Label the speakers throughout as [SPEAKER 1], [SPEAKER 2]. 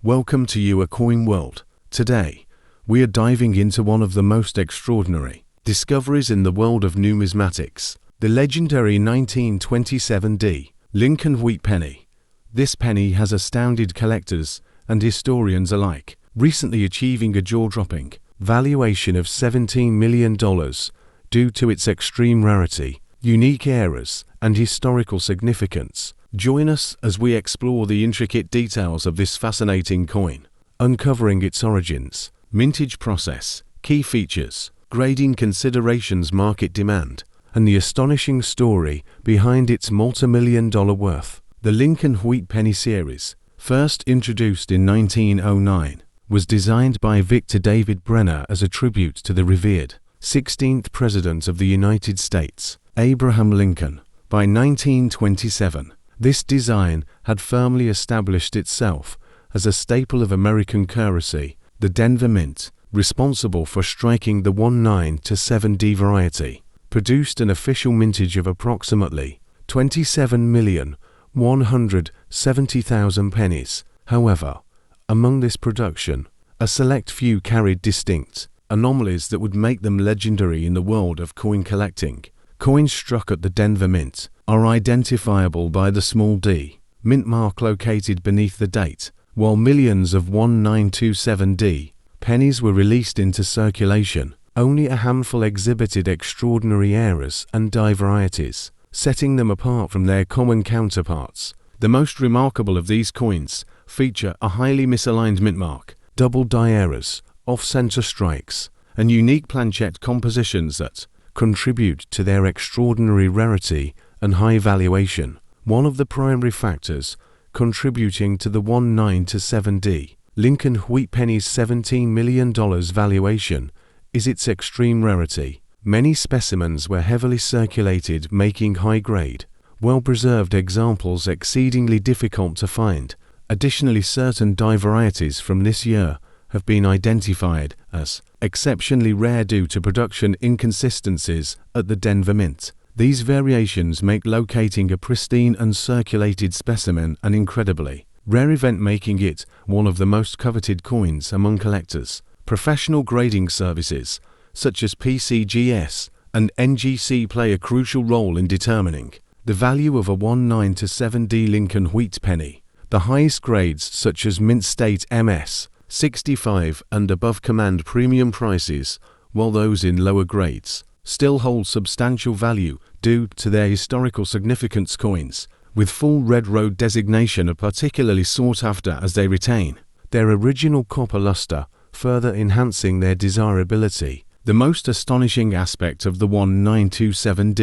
[SPEAKER 1] Welcome to You A Coin World. Today, we are diving into one of the most extraordinary discoveries in the world of numismatics, the legendary 1927 Lincoln Wheat penny. This penny has astounded collectors and historians alike, recently achieving a jaw-dropping valuation of $17 million due to its extreme rarity, unique eras, and historical significance. Join us as we explore the intricate details of this fascinating coin, uncovering its origins, mintage process, key features, grading considerations, market demand, and the astonishing story behind its multi-million-dollar worth. The Lincoln Wheat Penny series, first introduced in 1909, was designed by Victor David Brenner as a tribute to the revered 16th President of the United States, Abraham Lincoln. By 1927, this design had firmly established itself as a staple of American currency. The Denver Mint, responsible for striking the 1927 variety, produced an official mintage of approximately 27,170,000 pennies. However, among this production, a select few carried distinct anomalies that would make them legendary in the world of coin collecting. Coins struck at the Denver Mint are identifiable by the small d mint mark located beneath the date, while millions of 1927 pennies were released into circulation. Only a handful exhibited extraordinary eras and die varieties, setting them apart from their common counterparts. The most remarkable of these coins feature a highly misaligned mint mark, double die eras, off-center strikes, and unique planchet compositions that contribute to their extraordinary rarity and high valuation. One of the primary factors contributing to the 1927 Lincoln Wheat penny's $17 million valuation is its extreme rarity. Many specimens were heavily circulated, making high-grade, well-preserved examples exceedingly difficult to find. Additionally, certain die varieties from this year have been identified as exceptionally rare due to production inconsistencies at the Denver Mint. These variations make locating a pristine uncirculated specimen an incredibly rare event, making it one of the most coveted coins among collectors. Professional grading services such as PCGS and NGC play a crucial role in determining the value of a 1927 Lincoln Wheat penny. The highest grades, such as Mint State MS 65 and above, command premium prices, while those in lower grades still hold substantial value due to their historical significance. Coins with full red road designation are particularly sought after as they retain their original copper luster, further enhancing their desirability. The most astonishing aspect of the 1927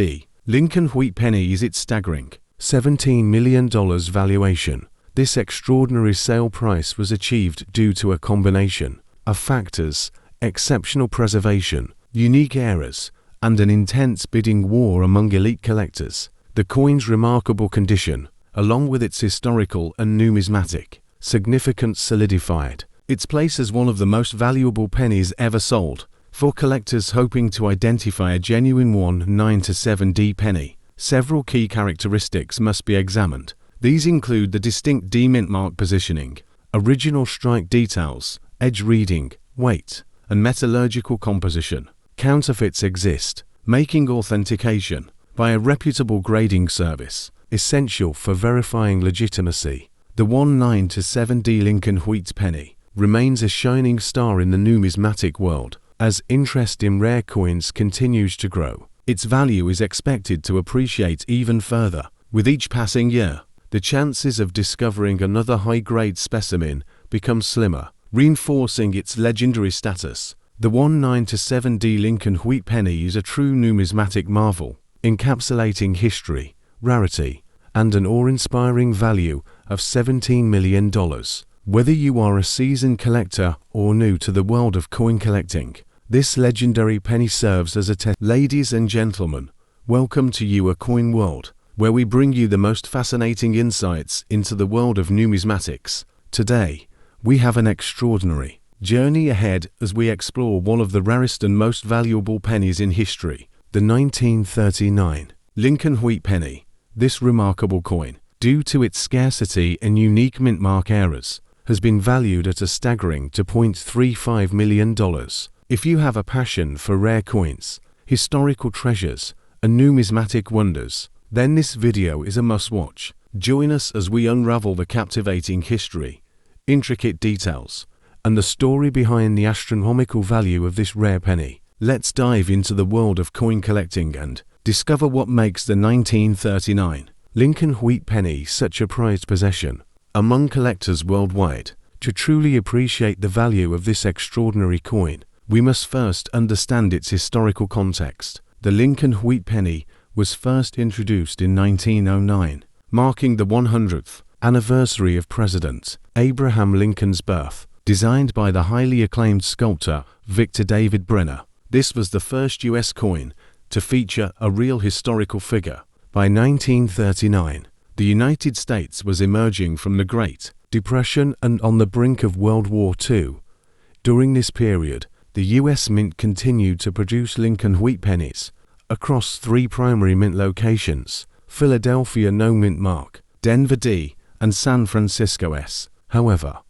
[SPEAKER 1] Lincoln Wheat penny is its staggering $17 million valuation. This extraordinary sale price was achieved due to a combination of factors: exceptional preservation, unique eras, and an intense bidding war among elite collectors. The coin's remarkable condition, along with its historical and numismatic significance, solidified its place as one of the most valuable pennies ever sold. For collectors hoping to identify a genuine 1927 penny, several key characteristics must be examined. These include the distinct D mint mark positioning, original strike details, edge reading, weight, and metallurgical composition. Counterfeits exist, making authentication by a reputable grading service essential for verifying legitimacy. The 1927 Lincoln Wheat penny remains a shining star in the numismatic world. As interest in rare coins continues to grow, its value is expected to appreciate even further. With each passing year, the chances of discovering another high-grade specimen become slimmer, reinforcing its legendary status. The 1927 Lincoln Wheat penny is a true numismatic marvel, encapsulating history, rarity, and an awe-inspiring value of $17 million. Whether you are a seasoned collector or new to the world of coin collecting, this legendary penny serves as a test. Ladies and gentlemen, welcome to You A Coin World, where we bring you the most fascinating insights into the world of numismatics. Today, we have an extraordinary journey ahead as we explore one of the rarest and most valuable pennies in history, the 1939 Lincoln Wheat penny. This remarkable coin, due to its scarcity and unique mint mark eras, has been valued at a staggering $2.35 million. If you have a passion for rare coins, historical treasures, and numismatic wonders, then this video is a must-watch. Join us as we unravel the captivating history, intricate details, and the story behind the astronomical value of this rare penny. Let's dive into the world of coin collecting and discover what makes the 1939 Lincoln Wheat penny such a prized possession among collectors worldwide. To truly appreciate the value of this extraordinary coin, we must first understand its historical context. The Lincoln Wheat penny was first introduced in 1909, marking the 100th anniversary of President Abraham Lincoln's birth. Designed by the highly acclaimed sculptor Victor David Brenner, this was the first U.S. coin to feature a real historical figure. By 1939, the United States was emerging from the Great Depression and on the brink of World War II. During this period, the U.S. Mint continued to produce Lincoln Wheat pennies across three primary mint locations: Philadelphia No Mint Mark, Denver D, and San Francisco S. However,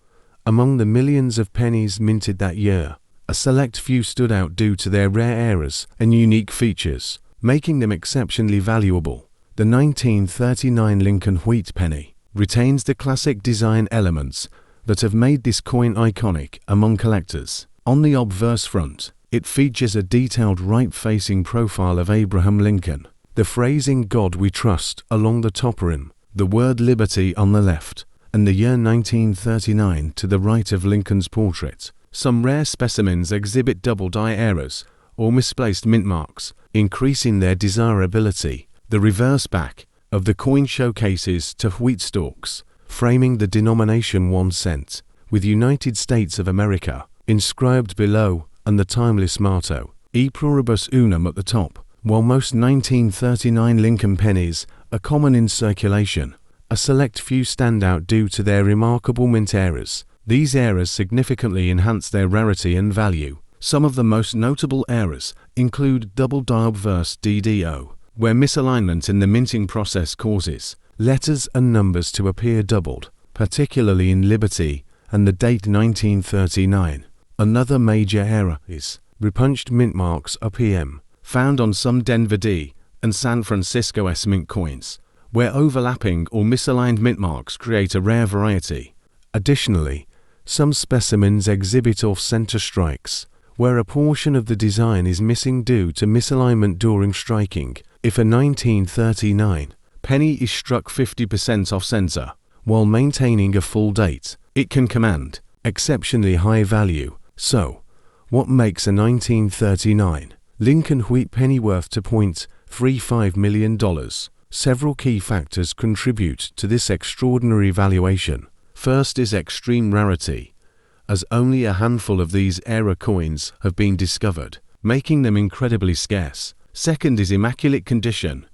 [SPEAKER 1] among the millions of pennies minted that year, a select few stood out due to their rare errors and unique features, making them exceptionally valuable. The 1939 Lincoln Wheat penny retains the classic design elements that have made this coin iconic among collectors. On the obverse front, it features a detailed right-facing profile of Abraham Lincoln, the phrase "In God We Trust" along the top rim, the word "Liberty" on the left, and the year 1939 to the right of Lincoln's portrait. Some rare specimens exhibit double-die errors or misplaced mint marks, increasing their desirability. The reverse back of the coin showcases two wheat stalks, framing the denomination 1 cent, with United States of America inscribed below and the timeless motto, E pluribus unum, at the top. While most 1939 Lincoln pennies are common in circulation, a select few stand out due to their remarkable mint errors. These errors significantly enhance their rarity and value. Some of the most notable errors include double die obverse DDO, where misalignment in the minting process causes letters and numbers to appear doubled, particularly in Liberty and the date 1939. Another major error is repunched mint marks (PM), found on some Denver D and San Francisco S mint coins, where overlapping or misaligned mint marks create a rare variety. Additionally, some specimens exhibit off-center strikes, where a portion of the design is missing due to misalignment during striking. If a 1939 penny is struck 50% off-center while maintaining a full date, it can command exceptionally high value. So, what makes a 1939 Lincoln Wheat penny worth $2.35 million? Several key factors contribute to this extraordinary valuation. First is extreme rarity, as only a handful of these era coins have been discovered, making them incredibly scarce. Second is immaculate condition,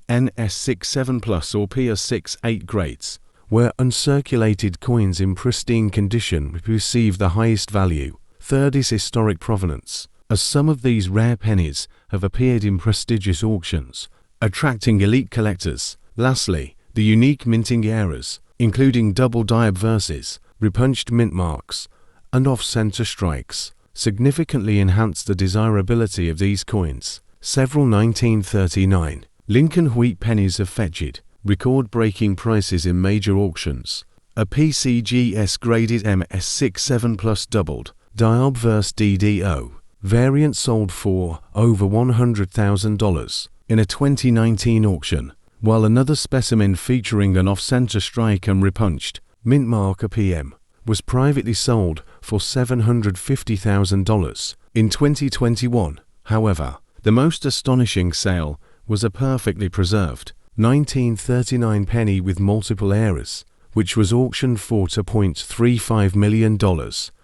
[SPEAKER 1] NS67+ or PS68 grades, where uncirculated coins in pristine condition receive the highest value. Third is historic provenance, as some of these rare pennies have appeared in prestigious auctions, attracting elite collectors. Lastly, the unique minting errors, including double die obverses, repunched mint marks, and off-center strikes, significantly enhance the desirability of these coins. Several 1939 Lincoln Wheat pennies have fetched record-breaking prices in major auctions. A PCGS graded MS67+ doubled die obverse DDO variant sold for over $100,000 in a 2019 auction, while another specimen featuring an off-center strike and repunched mint mark (PM) was privately sold for $750,000 in 2021. However, the most astonishing sale was a perfectly preserved 1939 penny with multiple errors, which was auctioned for $2.35 million,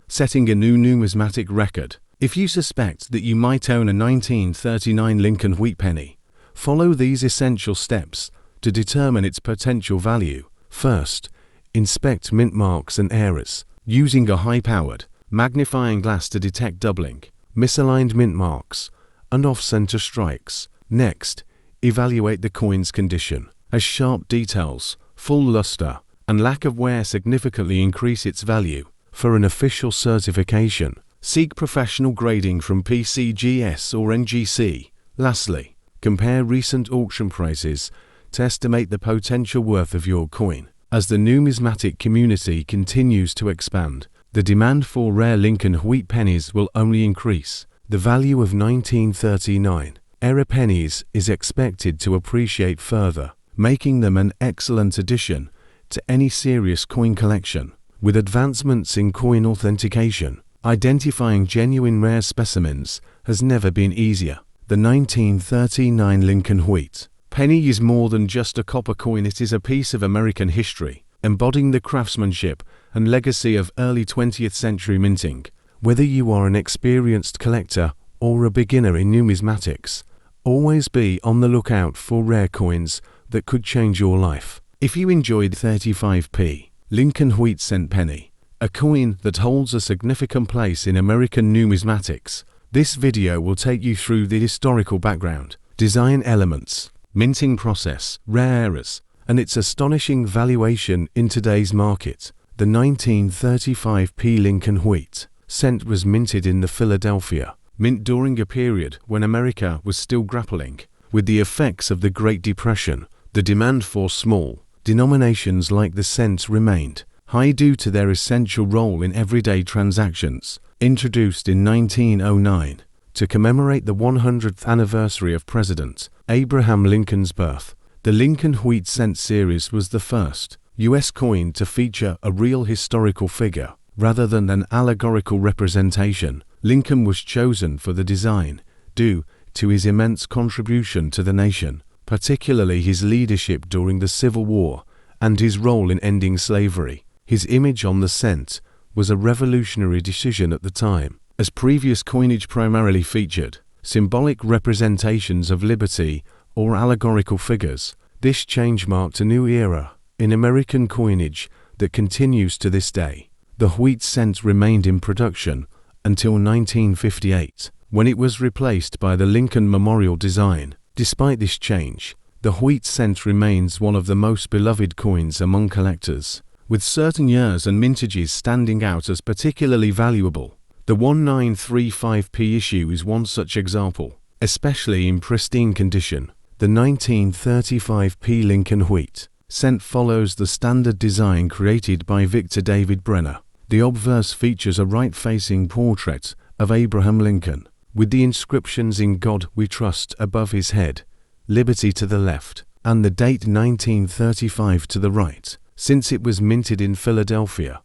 [SPEAKER 1] setting a new numismatic record. If you suspect that you might own a 1939 Lincoln Wheat penny, follow these essential steps to determine its potential value. First, inspect mint marks and errors, using a high-powered magnifying glass to detect doubling, misaligned mint marks, and off-center strikes. Next, evaluate the coin's condition, as sharp details, full luster, and lack of wear significantly increase its value. For an official certification, seek professional grading from PCGS or NGC. Lastly, compare recent auction prices to estimate the potential worth of your coin. As the numismatic community continues to expand, the demand for rare Lincoln wheat pennies will only increase. The value of 1939 era pennies is expected to appreciate further, making them an excellent addition to any serious coin collection. With advancements in coin authentication, identifying genuine rare specimens has never been easier. The 1939 Lincoln wheat penny is more than just a copper coin. It is a piece of American history, embodying the craftsmanship and legacy of early 20th century minting. Whether you are an experienced collector or a beginner in numismatics, always be on the lookout for rare coins that could change your life. If you enjoyed 35p Lincoln wheat cent penny, a coin that holds a significant place in American numismatics, this video will take you through the historical background, design elements, minting process, rare errors, and its astonishing valuation in today's market. The 1935p Lincoln wheat cent was minted in the Philadelphia Mint during a period when America was still grappling with the effects of the Great Depression. The demand for small denominations like the cent remained high due to their essential role in everyday transactions. Introduced in 1909 to commemorate the 100th anniversary of President Abraham Lincoln's birth, the Lincoln Wheat Cent series was the first U.S. coin to feature a real historical figure rather than an allegorical representation. Lincoln was chosen for the design due to his immense contribution to the nation, particularly his leadership during the Civil War and his role in ending slavery. His image on the cent was a revolutionary decision at the time, as previous coinage primarily featured symbolic representations of liberty or allegorical figures. This change marked a new era in American coinage that continues to this day. The wheat cent remained in production until 1958, when it was replaced by the Lincoln Memorial design. Despite this change, the wheat cent remains one of the most beloved coins among collectors, with certain years and mintages standing out as particularly valuable. The 1935p issue is one such example, especially in pristine condition. The 1935p Lincoln wheat cent follows the standard design created by Victor David Brenner. The obverse features a right-facing portrait of Abraham Lincoln, with the inscriptions "In God We Trust" above his head, "Liberty" to the left, and the date 1935 to the right. Since it was minted in Philadelphia,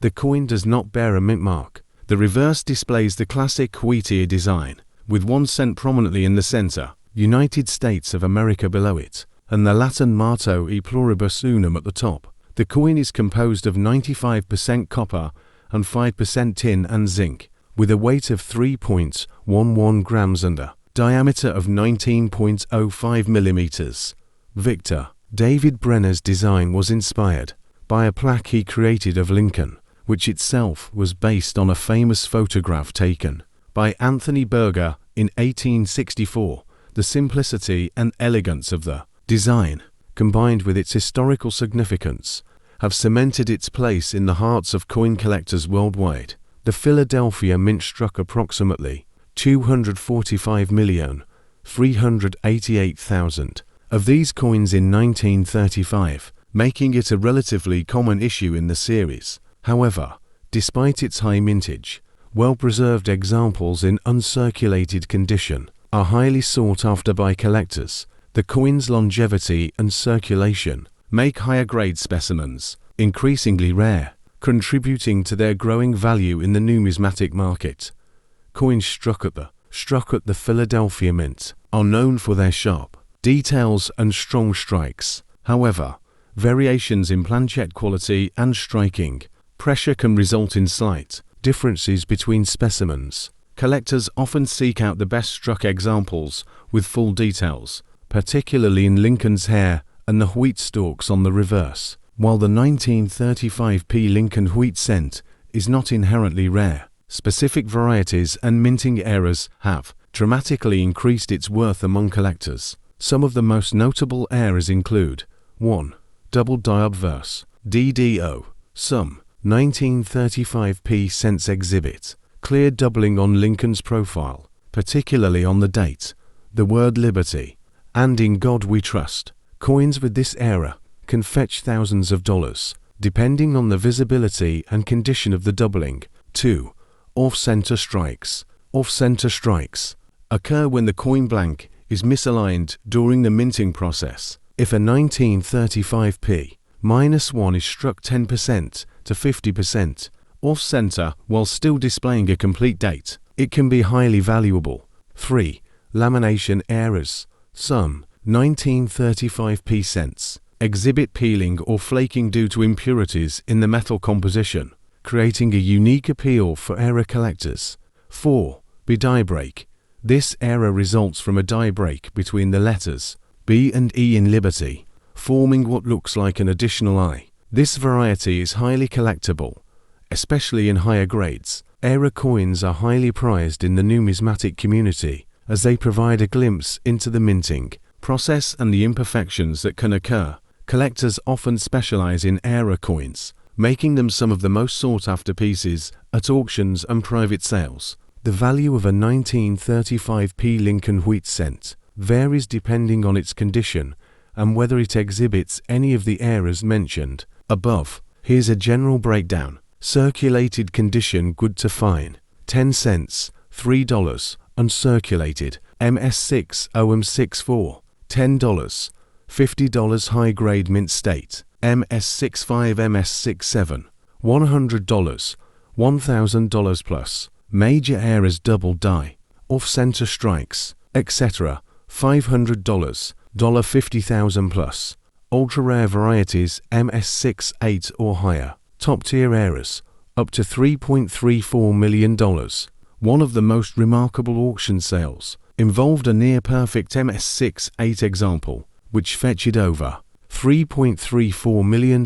[SPEAKER 1] the coin does not bear a mint mark. The reverse displays the classic wheat ear design, with 1 cent prominently in the center, United States of America below it, and the Latin motto "E pluribus unum" at the top. The coin is composed of 95% copper and 5% tin and zinc, with a weight of 3.11 grams and a diameter of 19.05 millimeters. Victor David Brenner's design was inspired by a plaque he created of Lincoln, which itself was based on a famous photograph taken by Anthony Berger in 1864. The simplicity and elegance of the design, combined with its historical significance, have cemented its place in the hearts of coin collectors worldwide. The Philadelphia Mint struck approximately 245,388,000 of these coins in 1935, making it a relatively common issue in the series. However, despite its high mintage, well-preserved examples in uncirculated condition are highly sought after by collectors. The coin's longevity and circulation make higher-grade specimens increasingly rare, contributing to their growing value in the numismatic market. Coins struck at the Philadelphia Mint are known for their sharp details and strong strikes. However, variations in planchet quality and striking pressure can result in slight differences between specimens. Collectors often seek out the best struck examples with full details, particularly in Lincoln's hair and the wheat stalks on the reverse. While the 1935p Lincoln wheat cent is not inherently rare, specific varieties and minting errors have dramatically increased its worth among collectors. Some of the most notable errors include: 1. Double die obverse. DDO, sum, 1935p cents exhibit, clear doubling on Lincoln's profile, particularly on the date, the word liberty, and in God we trust. Coins with this era can fetch thousands of dollars, depending on the visibility and condition of the doubling. 2. Off-center strikes. Off-center strikes occur when the coin blank is misaligned during the minting process. If a 1935p -1 is struck 10% to 50% off-center while still displaying a complete date, it can be highly valuable. 3. Lamination errors. Sum, 1935p cents. Exhibit peeling or flaking due to impurities in the metal composition, creating a unique appeal for error collectors. 4. Die break. This error results from a die break between the letters B and E in Liberty, forming what looks like an additional I. This variety is highly collectible, especially in higher grades. Error coins are highly prized in the numismatic community as they provide a glimpse into the minting process and the imperfections that can occur. Collectors often specialize in error coins, making them some of the most sought-after pieces at auctions and private sales. The value of a 1935p Lincoln wheat cent varies depending on its condition and whether it exhibits any of the errors mentioned above. Here's a general breakdown. Circulated condition good to fine, 10 cents, $3. Uncirculated, MS6 OM64, $10. $50 high-grade mint state, MS65 MS67, $100, $1,000 plus. Major errors double die, off-center strikes, etc. $500, $50,000 plus. Ultra-rare varieties MS6 8 or higher. Top-tier errors, up to $3.34 million. One of the most remarkable auction sales involved a near-perfect MS6 8 example, which fetched over $3.34 million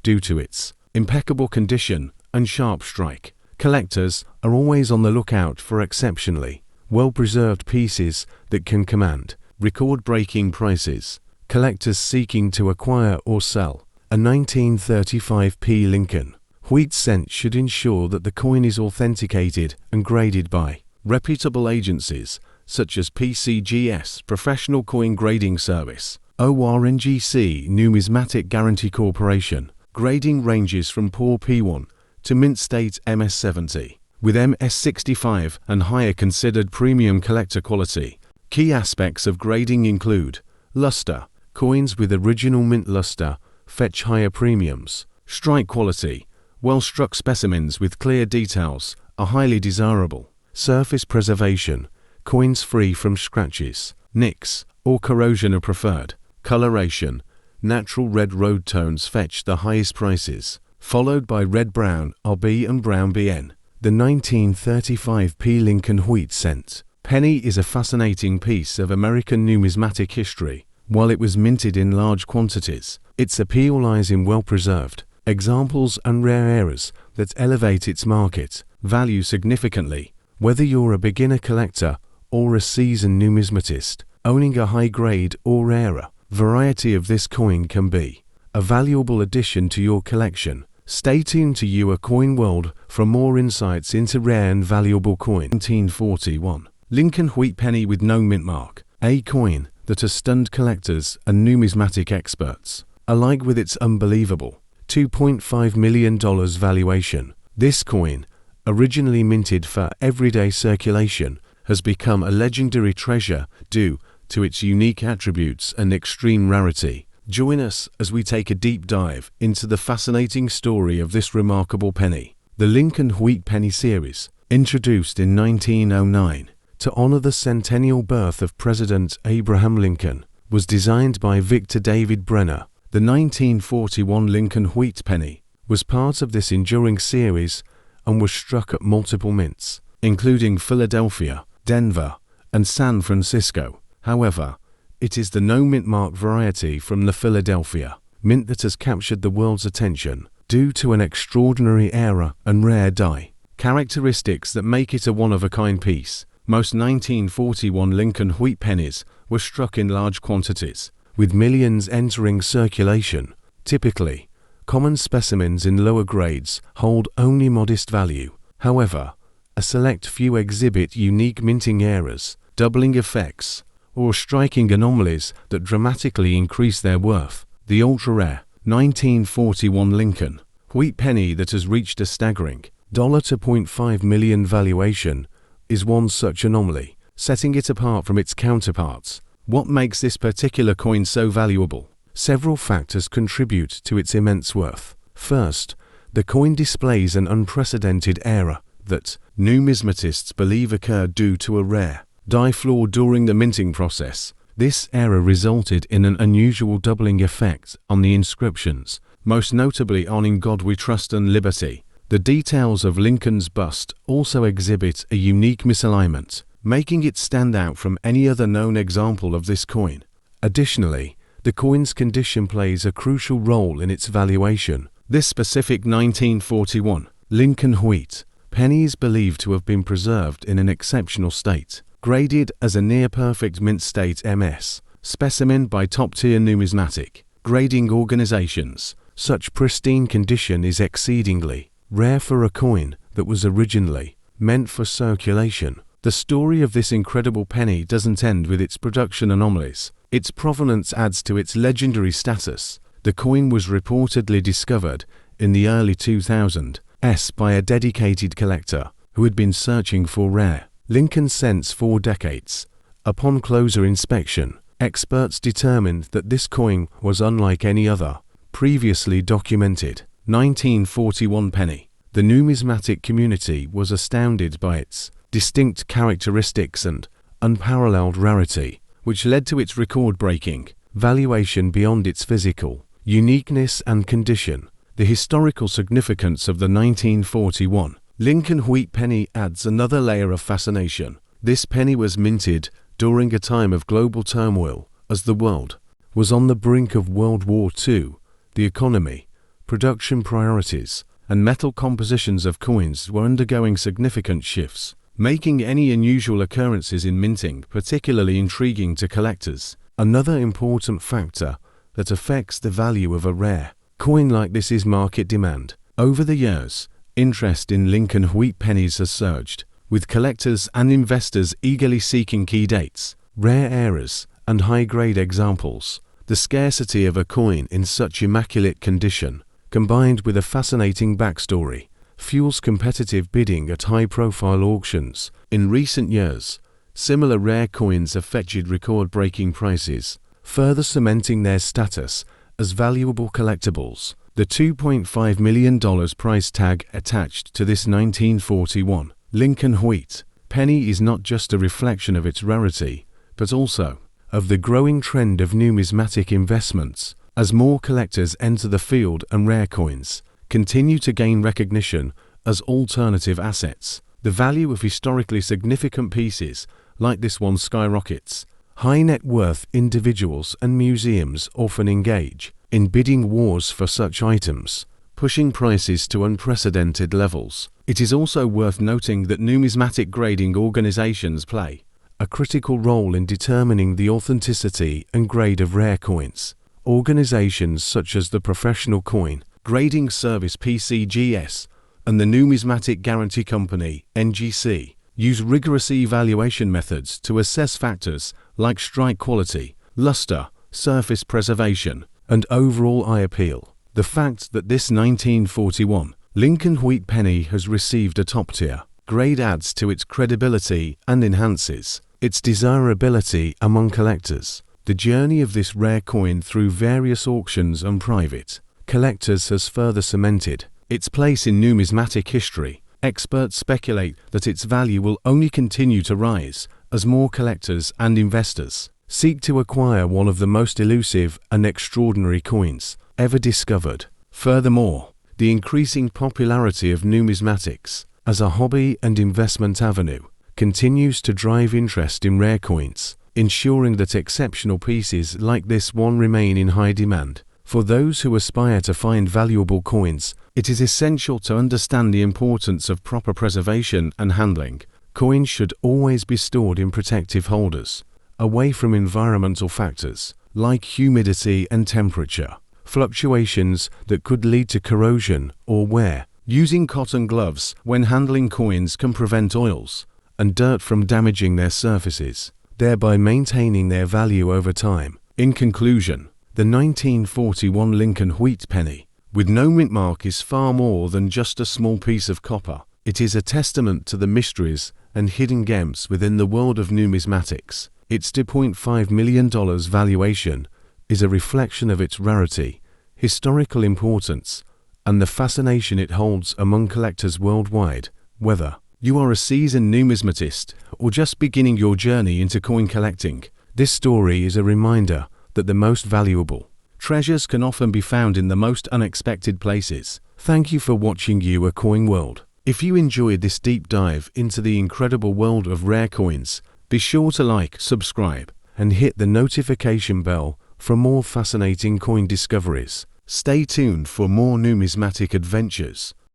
[SPEAKER 1] due to its impeccable condition and sharp strike. Collectors are always on the lookout for exceptionally well-preserved pieces that can command record-breaking prices. Collectors seeking to acquire or sell a 1935p Lincoln wheat cent should ensure that the coin is authenticated and graded by reputable agencies such as PCGS Professional Coin Grading Service, ORNGC Numismatic Guarantee Corporation. Grading ranges from poor P1 to mint state MS70, with MS65 and higher considered premium collector quality. Key aspects of grading include luster. Coins with original mint luster fetch higher premiums. Strike quality. Well-struck specimens with clear details are highly desirable. Surface preservation. Coins free from scratches, nicks, or corrosion are preferred. Coloration. Natural red road tones fetch the highest prices, followed by red-brown RB and brown BN. The 1935p Lincoln wheat cent penny is a fascinating piece of American numismatic history. While it was minted in large quantities, its appeal lies in well-preserved examples and rare errors that elevate its market value significantly. Whether you're a beginner collector or a seasoned numismatist, owning a high-grade or rarer variety of this coin can be a valuable addition to your collection. Stay tuned to Your Coin World for more insights into rare and valuable coin. 1941. Lincoln wheat penny with no mint mark. A coin that has stunned collectors and numismatic experts alike with its unbelievable $2.5 million valuation. This coin, originally minted for everyday circulation, has become a legendary treasure due to its unique attributes and extreme rarity. Join us as we take a deep dive into the fascinating story of this remarkable penny. The Lincoln Wheat Penny series, introduced in 1909 to honor the centennial birth of President Abraham Lincoln, was designed by Victor David Brenner. The 1941 Lincoln Wheat Penny was part of this enduring series and was struck at multiple mints, including Philadelphia, Denver, and San Francisco. However, it is the no-mint mark variety from the Philadelphia mint that has captured the world's attention due to an extraordinary era and rare die characteristics that make it a one-of-a-kind piece. Most 1941 Lincoln wheat pennies were struck in large quantities, with millions entering circulation. Typically, Common specimens in lower grades hold only modest value. However, a select few exhibit unique minting errors, doubling effects, or striking anomalies that dramatically increase their worth. The ultra-rare 1941 Lincoln wheat penny that has reached a staggering $2.5 million valuation is one such anomaly, setting it apart from its counterparts. What makes this particular coin so valuable? Several factors contribute to its immense worth. First, the coin displays an unprecedented error that numismatists believe occurred due to a rare die flaw during the minting process. This error resulted in an unusual doubling effect on the inscriptions, most notably on "In God We Trust and Liberty." The details of Lincoln's bust also exhibit a unique misalignment, making it stand out from any other known example of this coin. Additionally, the coin's condition plays a crucial role in its valuation. This specific 1941 Lincoln wheat penny is believed to have been preserved in an exceptional state, graded as a near-perfect mint state MS specimen by top-tier numismatic grading organizations. Such pristine condition is exceedingly rare for a coin that was originally meant for circulation. The story of this incredible penny doesn't end with its production anomalies. Its provenance adds to its legendary status. The coin was reportedly discovered in the early 2000s by a dedicated collector who had been searching for rare Lincoln cents for decades. Upon closer inspection, experts determined that this coin was unlike any other previously documented 1941 penny. The numismatic community was astounded by its distinct characteristics and unparalleled rarity, which led to its record-breaking valuation beyond its physical uniqueness and condition. The historical significance of the 1941 Lincoln wheat penny adds another layer of fascination. This penny was minted during a time of global turmoil, as the world was on the brink of World War II. The economy, production priorities, and metal compositions of coins were undergoing significant shifts, making any unusual occurrences in minting particularly intriguing to collectors. Another important factor that affects the value of a rare coin like this is market demand. Over the years, interest in Lincoln wheat pennies has surged, with collectors and investors eagerly seeking key dates, rare errors, and high-grade examples. The scarcity of a coin in such immaculate condition, combined with a fascinating backstory, fuels competitive bidding at high-profile auctions. In recent years, similar rare coins have fetched record-breaking prices, further cementing their status as valuable collectibles. The $2.5 million price tag attached to this 1941 Lincoln wheat penny is not just a reflection of its rarity, but also of the growing trend of numismatic investments. As more collectors enter the field and rare coins continue to gain recognition as alternative assets, the value of historically significant pieces like this one skyrockets. High net worth individuals and museums often engage in bidding wars for such items, pushing prices to unprecedented levels. It is also worth noting that numismatic grading organizations play a critical role in determining the authenticity and grade of rare coins. Organizations such as the Professional Coin Grading Service (PCGS) and the Numismatic Guarantee Company (NGC) use rigorous evaluation methods to assess factors like strike quality, luster, surface preservation, and overall eye appeal. The fact that this 1941 Lincoln wheat penny has received a top-tier grade adds to its credibility and enhances its desirability among collectors. The journey of this rare coin through various auctions and private collectors has further cemented its place in numismatic history. Experts speculate that its value will only continue to rise as more collectors and investors seek to acquire one of the most elusive and extraordinary coins ever discovered. Furthermore, the increasing popularity of numismatics as a hobby and investment avenue continues to drive interest in rare coins, ensuring that exceptional pieces like this one remain in high demand. For those who aspire to find valuable coins, it is essential to understand the importance of proper preservation and handling. Coins should always be stored in protective holders, away from environmental factors like humidity and temperature. fluctuations that could lead to corrosion or wear. Using cotton gloves when handling coins can prevent oils and dirt from damaging their surfaces, thereby maintaining their value over time. In conclusion, the 1941 Lincoln wheat penny with no mint mark is far more than just a small piece of copper. It is a testament to the mysteries and hidden gems within the world of numismatics. Its $2.5 million valuation is a reflection of its rarity, historical importance, and the fascination it holds among collectors worldwide. Whether you are a seasoned numismatist or just beginning your journey into coin collecting, this story is a reminder that the most valuable treasures can often be found in the most unexpected places. Thank you for watching You A Coin World. If you enjoyed this deep dive into the incredible world of rare coins, be sure to like, subscribe, and hit the notification bell for more fascinating coin discoveries. Stay tuned for more numismatic adventures.